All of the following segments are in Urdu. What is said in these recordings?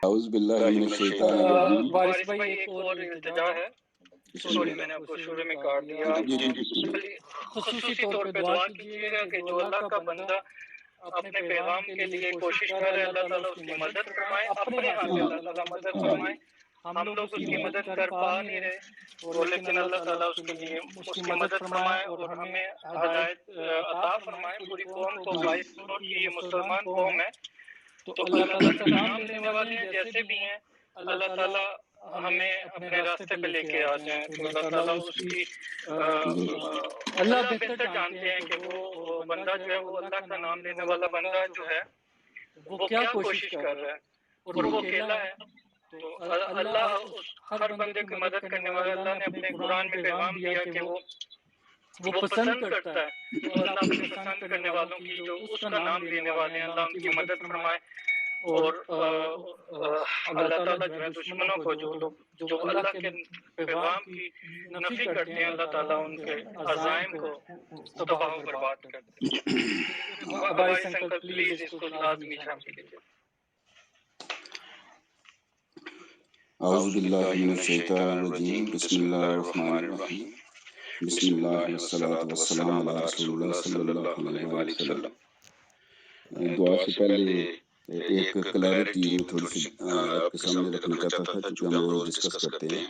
اعوذ باللہ من الشیطان الرجیم۔ وارث بھائی ایک اور التجا ہے، سوری میں نے آپ کو شروع میں کاٹ دیا، خصوصی طور پہ دعا کیجیے گا کہ جو اللہ کا بندہ اپنے پیغام کے لیے کوشش کر رہے، اللہ تعالیٰ اس کی مدد فرمائے، اپنے ہاں سے اللہ تعالیٰ مدد فرمائے۔ ہم لوگ اس کی مدد کر پا نہیں رہے، اور لیکن اللہ تعالیٰ اس کے لیے اس کی مدد فرمائے اور ہمیں ہدایت عطا فرمائے، پوری قوم کو گائیڈ کرو کہ یہ مسلمان قوم ہے تو اللہ تعالیٰ سے نام لینے والے ہیں جیسے بھی ہیں، اللہ تعالیٰ ہمیں اپنے راستے پہ لے کے آ جائیں۔ تو اللہ تعالیٰ اس کی اللہ بہتر جانتے ہیں کہ وہ بندہ جو ہے وہ اللہ کا نام لینے والا بندہ جو ہے وہ کیا کوشش کر رہا ہے، اور وہ اکیلا ہے۔ تو اللہ ہر بندے کی مدد کرنے والا، اللہ نے اپنے قرآن میں پیغام دیا کہ وہ پسند کرتا ہے، تو اللہ اپنے پسند کرنے والوں کی جو اس کا نام لینے والے ہیں، اللہ ان کی مدد فرمائے۔ اور اللہ تعالیٰ جو ہے دشمنوں کو، جو لوگ جو اللہ کے پیغام کی نفی کرتے ہیں، اللہ تعالیٰ ان کے عزائم کو تباہ و برباد کرتے ہیں۔ بھائی انکل پلیز اس کو لازمی شامل کیجیے۔ اعوذ باللہ من الشیطان الرجیم، بسم اللہ الرحمن الرحیم، بسم اللہ والصلاة والسلام علی رسول اللہ صلی اللہ علیہ وآلہ وسلم۔ دعا سے پہلے ایک کلیرٹی میں تھوڑی سی آپ کے سامنے رکھنا چاہتا تھا، چونکہ ہم روز ڈسکس کرتے ہیں۔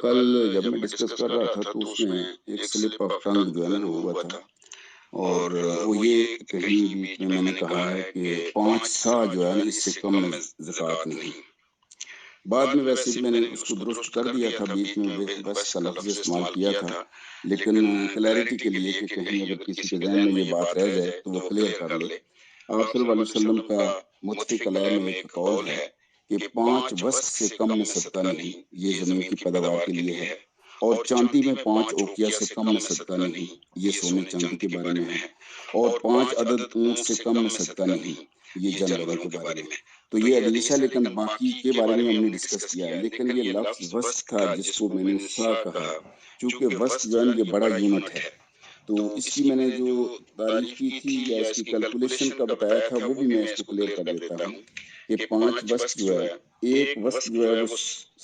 کل جب میں ڈسکس کر رہا تھا تو اس میں ایک سلپ آف ٹنگ جو ہے نا وہ ہوا تھا، اور وہ یہ کہیں بیچ میں نے کہا ہے کہ 5 سا جو ہے نا اس سے کم میں زکوٰۃ نہیں۔ بعد میں ویسے میں نے اس کو درست کر دیا تھا، بیچ میں بس کا لفظ استعمال کیا تھا، لیکن کلیئرٹی کے لیے کہ کہیں اگر کسی کے ذہن میں یہ بات رہ جائے تو وہ کلیئر کر لے۔ آپ صلی اللہ علیہ وسلم کا متفق علیہ میں ایک قول ہے کہ 5 وسق سے کم میں صدقہ نہیں، یہ زمین کی پیداوار کے لیے ہے، اور چاندی میں 5 اوقیہ سے کم میں صدقہ نہیں، یہ سونے چاندی کے بارے میں ہے، اور 5 عدد اونٹ سے کم میں صدقہ نہیں، یہ جانوروں کے بارے میں۔ تو یہ حدیث ہے، لیکن باقی کے بارے میں ہم نے ڈسکس کیا ہے، لیکن یہ لفظ وسق تھا جس کو میں نے سا کہا، چونکہ وسق جو ہے یہ بڑا یونٹ ہے۔ تو اس کی میں نے جو تعریف کی تھی یا اس کی کیلکولیشن کا بتایا تھا وہ بھی میں اس کو کلیئر کر دیتا ہوں کہ 5 وسق جو ہے، ایک وسق جو ہے وہ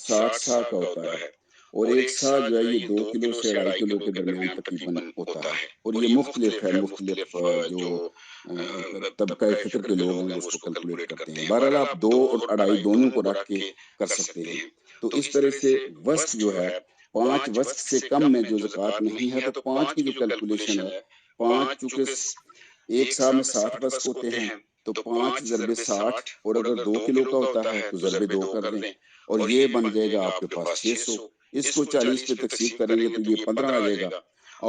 60 سا کا ہوتا ہے، اور ایک سا جو ہے یہ 2 کلو سے 2.5 کلو کے درمیان تقریباً ہوتا ہے، اور یہ مختلف ہے، مختلف جو طبقہ فکر کے لوگ ہیں وہ اس کو کیلکولیٹ کرتے ہیں۔ بہرحال آپ 2 اور 2.5 دونوں کو رکھ کے کر سکتے ہیں۔ تو اس طرح سے وسق جو ہے 5 وسق سے کم میں جو زکوٰۃ نہیں ہے، تو 5 کی جو کیلکولیشن ہے، 5 چونکہ ایک سا میں 60 وسق ہوتے ہیں، تو 5 ضرب 60، اور اگر 2 کلو کا ہوتا ہے تو ضرب 2 کر دیں، اور یہ بن جائے گا آپ کے پاس 600۔ اس کو 40 پہ تقسیم کریں گے تو یہ 15 آ جائے گا،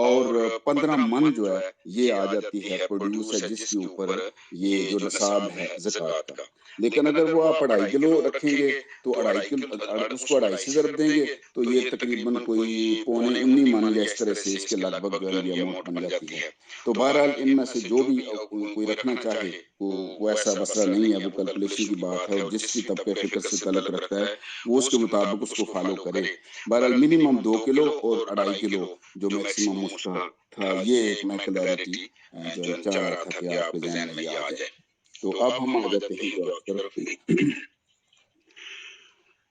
اور 15 من جو ہے یہ آ جاتی ہے پروڈیوس ہے جس کے اوپر یہ جو نصاب ہے زکوٰۃ کا۔ لیکن اگر وہ آپ 2.5 کلو رکھیں گے تو 2.5 کلو اس کو 2.5 سے ضرب دیں گے تو یہ تقریباً کوئی 0.19 من یا اس طرح سے اس کے لگ بھگ جو ہے یہ اماؤنٹ بن جاتی ہے۔ تو بہرحال ان میں سے جو بھی کوئی رکھنا چاہے وہ ایسا مسئلہ نہیں ہے، وہ کیلکولیشن کی بات ہے، اور جس بھی طبقہ فکر سے تعلق رکھتا ہے وہ اس کے مطابق اس کو فالو کرے۔ بہرحال منیمم 2 کلو اور 2.5 کلو جو میکسیمم اس کا تھا، یہ ایک میں کلیئرٹی جو چاہ رہا تھا کہ آپ کے ذہن میں یہ آ جائے۔ تو اب ہم آ جاتے ہیں دعا کی طرف۔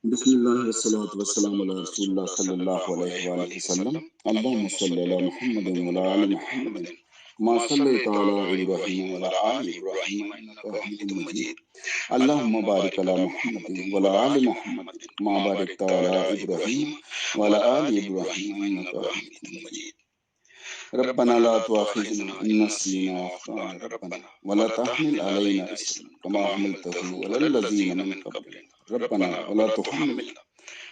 بسم اللہ والصلاة والسلام علی رسول اللہ صلی اللہ علیہ وآلہ وسلم۔ اللہم صلی علی محمد وعلی آل محمد ما صلیت علی ابراہیم وعلی آل ابراہیم انک حمید مجید۔ اللہم بارک علی محمد وعلی آل محمد ما بارکت علی ابراہیم وعلی آل ابراہیم انک حمید مجید۔ ربنا لا تؤاخذنا ان نسینا او اخطأنا ربنا ولا تحمل علينا اصرا كما حملته على الذين من قبلنا ربنا ولا تحملنا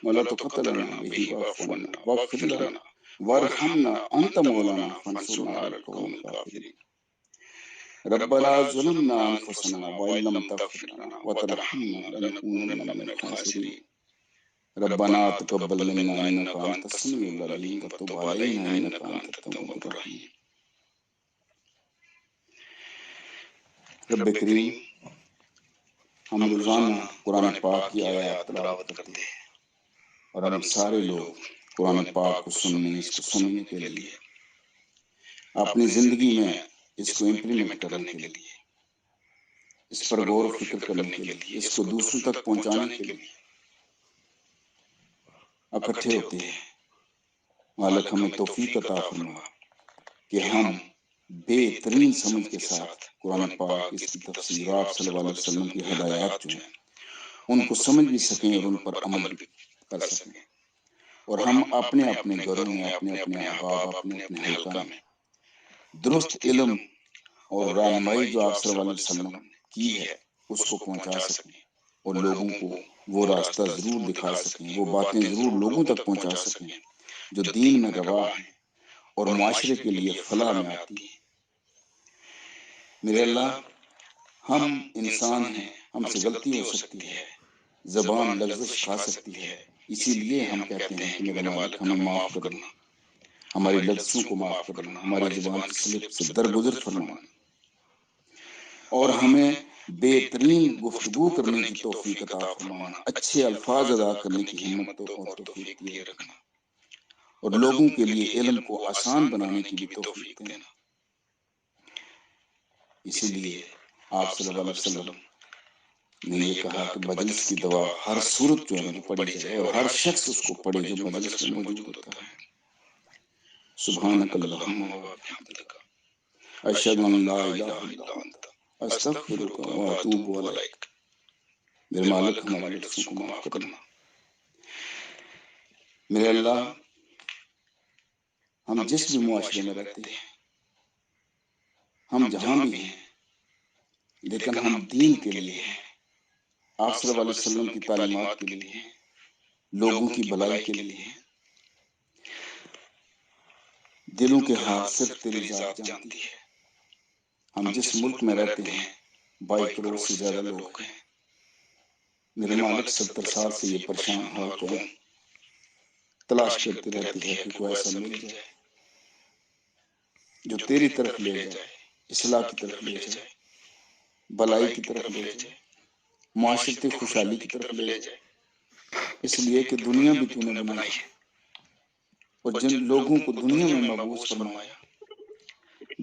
ولا تقتلنا به واعف عنا واغفر لنا وارحمنا انت مولانا فانصرنا على القوم الكافرين۔ ربنا ظلمنا انفسنا وان لم تغفر لنا وترحمنا لنكونن من الخاسرين۔ ربنا تقبل منا انك انت السميع العليم وتب علينا انك انت التواب الرحيم۔ رب کریم، ہم روزانہ قرآن پاک کی آیات تلاوت کرتے ہیں، اور ہم سارے لوگ قرآن پاک کو سننے، اس کو سمجھنے کے لیے، اپنی زندگی میں اس کو امپلیمنٹ کرنے کے لیے اس پر غور و فکر کرنے کے لیے، اس کو دوسروں تک پہنچانے کے لیے اکٹھے ہوتے ہیں۔ مالک ہمیں توفیق عطا فرما کہ ہم بہترین سمجھ کے ساتھ قرآن پاک، اس کی تفسیر، آپ صلی اللہ علیہ وسلم کی ہدایات جو ہیں ان کو سمجھ بھی سکیں اور ان پر عمل بھی کر سکیں، اور ہم اپنے اپنے گھروں میں، اپنے اپنے احباب، اپنے اپنے حلقہ میں درست علم اور رہنمائی جو آپ صلی اللہ علیہ وسلم کی ہے اس کو پہنچا سکیں، اور لوگوں کو وہ راستہ ضرور دکھا سکیں، وہ باتیں ضرور لوگوں تک پہنچا سکیں جو دین میں روا ہیں اور معاشرے کے لیے فلاح میں آتی ہیں۔ میرے اللہ، ہم انسان ہیں، ہم سے غلطی ہو سکتی ہے، زبان لغزش کھا سکتی ہے، اسی لیے ہم کہتے ہیں کہ میرے مالک ہمیں معاف کرنا، ہماری لغزشوں کو معاف کرنا، ہماری زبان کی سلپ سے درگزر فرمانا، اور ہمیں بہترین گفتگو کرنے کی توفیق عطا فرمانا، اچھے الفاظ ادا کرنے کی ہمت اور توفیق دیے رکھنا، اور لوگوں کے لیے علم کو آسان بنانے کی بھی توفیق دینا۔ اسی لیے آپ صلی اللہ علیہ وسلم نے یہ کہا کہ مجلس کی دعا ہر صورت جو ہے وہ پڑھی جائے، اور ہر شخص اس کو پڑھے جو مجلس میں موجود ہوتا ہے۔ سبحانک اللہم و بحمدک، اشہد ان لا الہ الا انت، استغفرک و اتوب الیک۔ میرے مالک ہماری لغزشوں کو معاف کرنا۔ میرے اللہ، ہم جس بھی معاشرے میں رہتے ہیں، ہم جہاں بھی ہیں، لیکن ہم دین کے لیے ہیں، آپ صلی اللہ علیہ وسلم کی تعلیمات کے لیے ہیں، لوگوں کی بھلائی کے لیے ہیں۔ دلوں کے حال صرف تیری ذات جانتی ہے۔ ہم جس ملک میں رہتے ہیں 22 کروڑ سے زیادہ لوگ ہیں۔ میرے مالک 70 سال سے یہ پریشان حال قوم تلاش کرتی رہتی ہے کہ کوئی ایسا مل جائے جو تیری طرف لے جائے، اصلاح کی طرف لے جائے، بھلائی کی طرف لے جائے، معاشرتی خوشحالی کی طرف لے جائے، اس لیے کہ دنیا بھی تو نے بنائی ہے، اور جن لوگوں کو دنیا میں مبعوث فرمایا،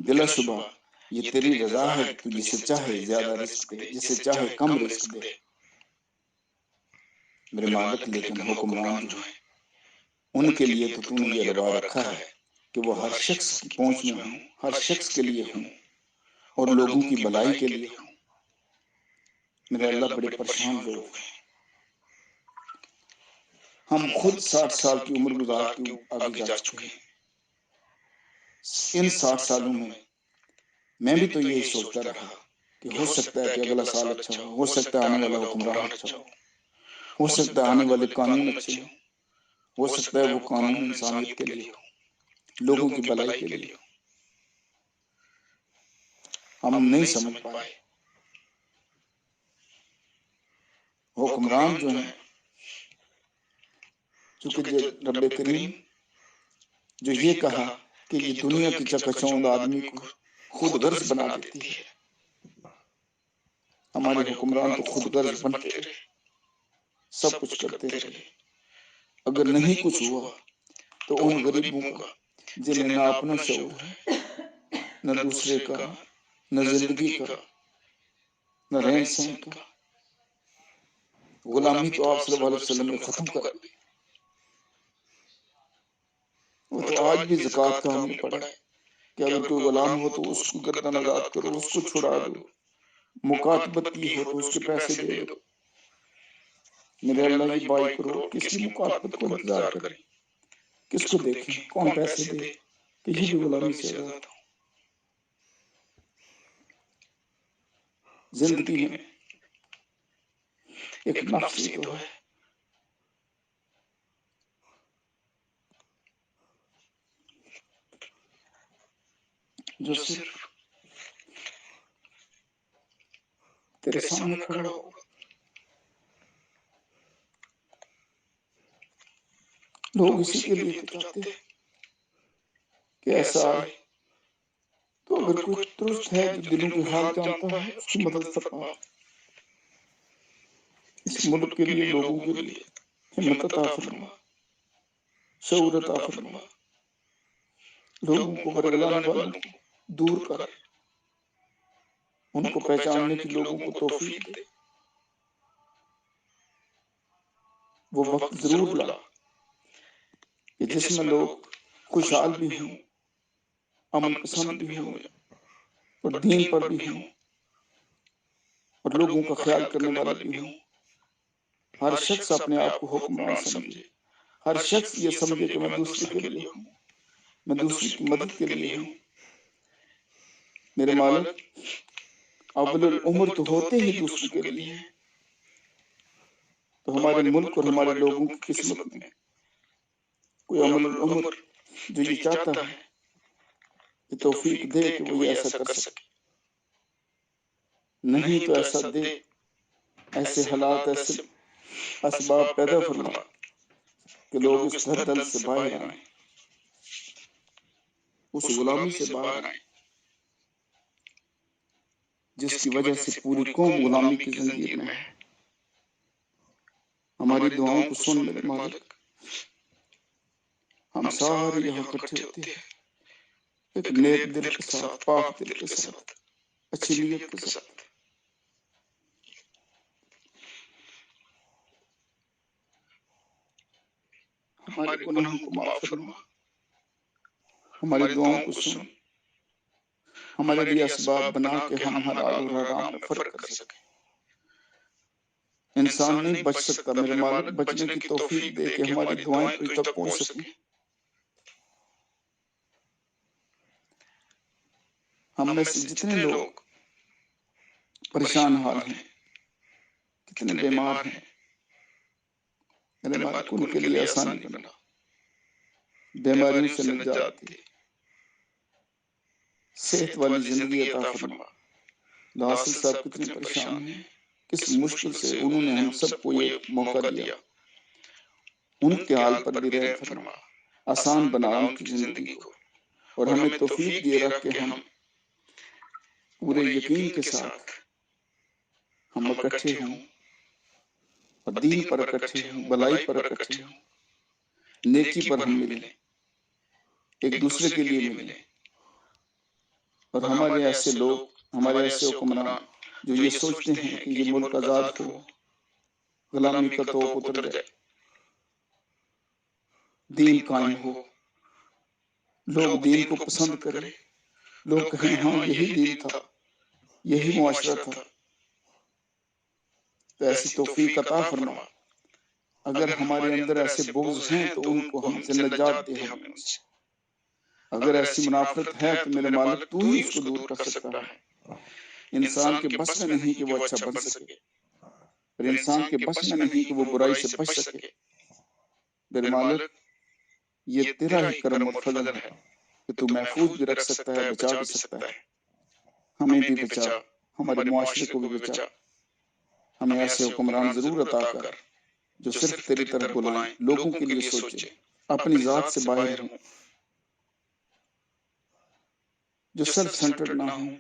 بلا شبہ یہ تیری رضا ہے کہ تو جسے چاہے زیادہ رزق دے، جسے چاہے کم رزق دے۔ میرے مالک، لیکن حکمران جو ہیں ان کے لیے تو نے یہ روا رکھا ہے کہ وہ ہر شخص کی پہنچ میں ہوں، ہر شخص کے لیے ہوں، اور لوگوں کی بھلائی کے لیے ہوں۔ میرے اللہ، بڑے پریشان لوگ ہیں۔ ہم خود 60 سال کی عمر گزار کے آگے جا چکے ہیں۔ ان 60 سالوں میں میں بھی تو یہی سوچتا رہا کہ ہو سکتا ہے کہ اگلا سال اچھا ہو سکتا ہے آنے والا حکمران اچھا ہو سکتا ہے آنے والے قانون اچھے ہوں، ہو سکتا ہے وہ قانون انسانیت کے لیے ہو، لوگوں کی بھلائی کے لیے ہو۔ ہم نہیں سمجھ پائے۔ حکمران جو ہیں، چونکہ رب کریم جو یہ کہا کہ یہ دنیا کی چکچوند آدمی کو خود غرض بنا دیتی ہے، ہمارے حکمران تو خود غرض بنتے رہے، سب کچھ کرتے رہے۔ اگر نہیں کچھ ہوا تو ان غریبوں کا جنہیں نہ اپنا شعور ہے، نہ دوسرے کا، نہ زندگی کا، نہ رہن سہن کا، غلامی تو آپ صلی اللہ علیہ وسلم نے ختم کر دی۔ وہ تو آج بھی زکوٰۃ کا ہم نے پڑھا ہے کہ اگر کوئی غلام ہو تو اس کو گردن آزاد کرو، اس کو چھڑا دو، مکاتبت کی ہو تو اس کے پیسے دے دو۔ میرے اللہ، یہ 22 کروڑ کس کی مکاتبت کو انتظار کریں، کس کو دیکھیں، کون پیسے دے کہ یہ بھی غلامی سے آزاد ہو۔ زندگی میں ایک نفس ہی تو ہے جو صرف تیرے سامنے کھڑا ہوگا۔ لوگ اسی کے لیے تو چاہتے کہ ایسا آئے، تو اگر کوئی درست ہے جو دلوں کے حال جانتا ہے اس کی مدد فرما، اس ملک کے لیے، لوگوں کے لیے ہمت عطا فرما، شعور عطا فرما، لوگوں کو ورگلانے والوں کو دور کر، ان کو پہچاننے کی لوگوں کو توفیق دے۔ وہ وقت ضرور لا کہ جس میں لوگ خوشحال بھی ہوں، امن پسند بھی ہوں اور دین پر بھی ہوں اور لوگوں کا خیال کرنے والے بھی ہوں۔ ہر شخص اپنے آپ کو حکمران سمجھے، ہر شخص یہ سمجھے کہ میں دوسرے کے لیے ہوں، میں دوسرے کی مدد کے لیے ہوں۔ میرے مالک، اول العمر تو ہوتے ہی دوسروں کے لیے ہیں، تو ہمارے ملک اور ہمارے لوگوں کی قسمت میں کوئی اول العمر جو یہ چاہتا ہے کہ توفیق دے کہ وہ یہ ایسا کر سکے، نہیں تو ایسا دے، ایسے حالات، ایسے اسباب پیدا فرما کہ لوگ اس دھڑدل سے باہر آئیں، اس غلامی سے باہر آئیں جس کی وجہ سے پوری قوم غلامی کی زنجیر میں ہے۔ ہماری دعاؤں کو سن میرے مالک۔ ہم سارے یہاں اکٹھے ہوتے ہیں ایک نیک دل کے ساتھ، پاک دل کے ساتھ، اچھی نیت کے ساتھ۔ ہمارے گناہوں کو معاف فرما، ہماری دعاؤں کو سن، ہمارے لیے اسباب بنا کہ ہم حلال اور حرام میں فرق کر سکیں۔ انسان نہیں بچ سکتا میرے مالک، بچنے کی توفیق دے کہ ہماری دعائیں تجھ تک پہنچ سکیں۔ ہم میں سے جتنے لوگ پریشان حال ہیں، کتنے بیمار ہیں، میرے مالک ان کے لیے آسانی بنا، بیماریوں سے نجات دے، صحت والی زندگی عطا فرما۔ لاسل صاحب کتنے پریشان ہیں، کس مشکل سے انہوں نے ہم سب کو یہ موقع دیا، ان کے حال پر بھی رحم فرما، آسان بنا ان کی زندگی کو، اور ہمیں توفیق دیے رکھ کے ہم پورے یقین کے ساتھ ہم اکٹھے ہوں اور دین پر اکٹھے ہوں، بلائی پر اکٹھے ہوں، نیکی پر ہم ملیں، ایک دوسرے کے لیے ملیں، اور ہمارے ایسے لوگ، ہمارے ایسے حکمران جو یہ سوچتے ہیں کہ یہ ملک آزاد ہو، غلامی کا توپ اتر جائے، دین قائم ہو، لوگ دین کو پسند کریں، لوگ کہیں ہاں یہی دین تھا، یہی معاشرہ تھا، تو ایسی توفیق عطا فرما۔ اگر ہمارے اندر ایسے بغض ہیں تو ان کو ہم سے نجات دے، ہمیں ان سے۔ اگر ایسی منافرت ہے تو میرے مالک تو ہی اس کو دور کر سکتا ہے۔ انسان کے بس میں نہیں کہ وہ اچھا بن سکے، اور انسان کے بس میں نہیں کہ وہ برائی سے بچ سکے۔ میرے مالک، یہ تیرا ہی کرم اور فضل ہے کہ تو محفوظ بھی رکھ سکتا ہے، بچا بھی سکتا ہے۔ ہمیں بھی بچا، ہمارے معاشرے کو بھی بچا۔ ہمیں ایسے حکمران ضرور عطا کر جو صرف تیری طرف بلائیں، لوگوں کے لیے سوچیں، اپنی ذات سے باہر ہوں، جو سیلف سینٹرڈ نہ ہوں،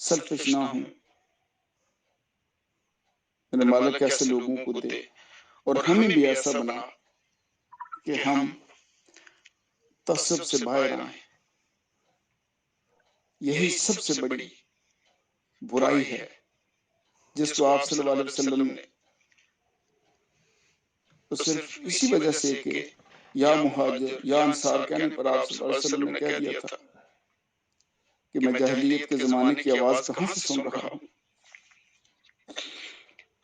سیلفش نہ ہوں۔ میرے مالک ایسے لوگوں کو دے، اور ہمیں بھی ایسا بنا کہ ہم تعصب سے باہر آئیں۔ یہی سب سے بڑی برائی ہے جس کو آپ صلی اللہ علیہ وسلم نے تو صرف اسی وجہ سے کہ یا مہاجر یا انصار کہنے پر آپ صلی اللہ علیہ وسلم نے کہہ دیا تھا کہ میں جاہلیت کے زمانے کی آواز کہاں سے سن رہا ہوں۔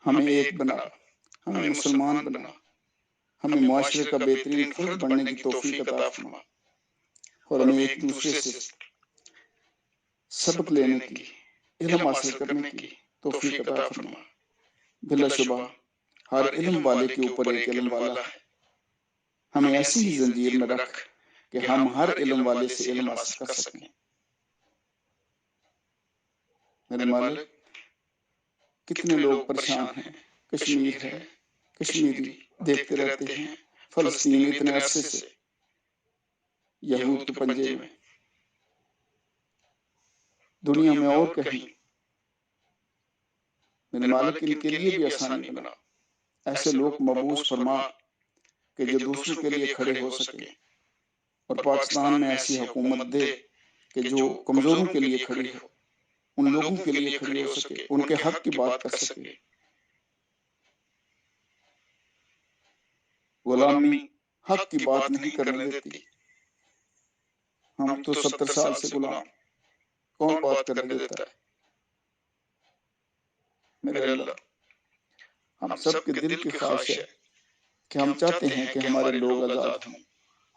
ہمیں ایک بنا، ہمیں مسلمان بنا، ہمیں معاشرے کا بہترین فرد بننے کی توفیق عطا فرما، اور ہمیں ایک دوسرے سے سبق لینے کی، علم حاصل کرنے کی توفیق عطا فرما۔ بلا شبہ ہر علم والے کے اوپر ایک علم والا ہے۔ ہمیں ایسی ہی زنجیر میں رکھ کہ ہم ہر علم والے سے علم حاصل کر سکیں۔ میرے مالک، کتنے لوگ پریشان ہیں، کشمیر ہے، کشمیری دیکھتے رہتے ہیں، فلسطین اتنے عرصے سے یہود کے پنجے میں، دنیا میں اور کہیں۔ میرے مالک، ان کے لیے بھی آسانی بنا، ایسے لوگ مبعوث فرما کہ جو دوسروں کے لیے کھڑے ہو سکیں، اور پاکستان میں ایسی حکومت دے کہ جو کمزوروں کے لیے کھڑی ہو، ان لوگوں کے لیے کھڑی ہو سکے، ان کے حق کی بات کر سکے۔ غلامی حق کی بات نہیں کرنے دیتی۔ ہم تو 70 سال سے غلام، کون بات کرنے دیتا ہے؟ میرے اللہ، ہم سب کے دل کی خواہش ہے کہ ہم چاہتے ہیں کہ ہمارے لوگ آزاد ہوں،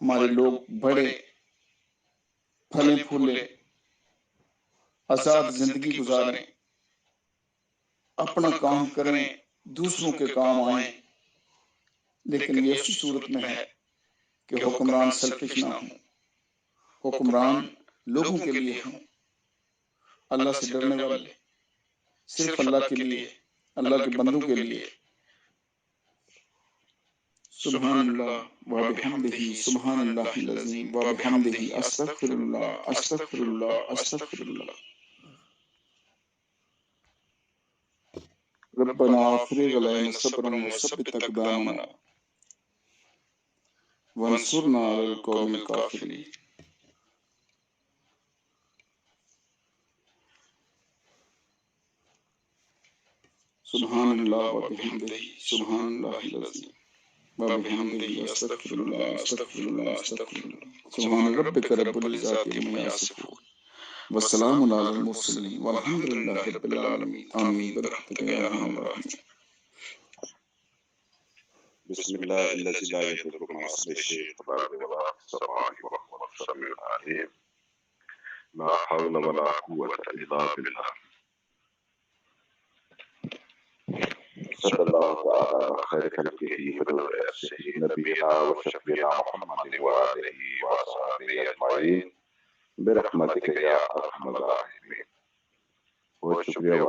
ہمارے لوگ بڑے پھلے پھولے آزاد زندگی گزاریں، اپنا کام کریں، دوسروں کے کام آئیں، لیکن یہ اسی صورت میں ہے کہ حکمران سیلفش نہ ہوں، حکمران لوگوں کے لیے ہوں، اللہ سے ڈرنے والے، صرف اللہ کے لیے، اللہ کے بندوں کے لیے۔ سبحان اللہ وبحمدہ، سبحان اللہ العظیم وبحمدہ، استغفر اللہ استغفر اللہ استغفر اللہ۔ ربنا افرغ علينا صبرا وثبت اقدامنا وانصرنا على القوم الكافرين۔ سبحان اللہ وبحمدہ، سبحان اللہ العظیم وبحمدہ، استغفر اللہ استغفر اللہ استغفر اللہ۔ سبحان ربک رب العزۃ عما یصفون والسلام علی المرسلین والحمد للہ رب العالمین، آمین برحمتک یا ارحم الراحمین۔ بسم الله الذي لا يضر مع اسمه شيء في الأرض ولا في السماء وهو السميع العليم، لا حول ولا قوة إلا بالله۔ صلى الله تعالى على خير خلقه بدور نفسه نبينا وشفينا محمد وآله وصحبه أجمعين برحمتك يا أرحم الراحمين۔ بہت شکریہ۔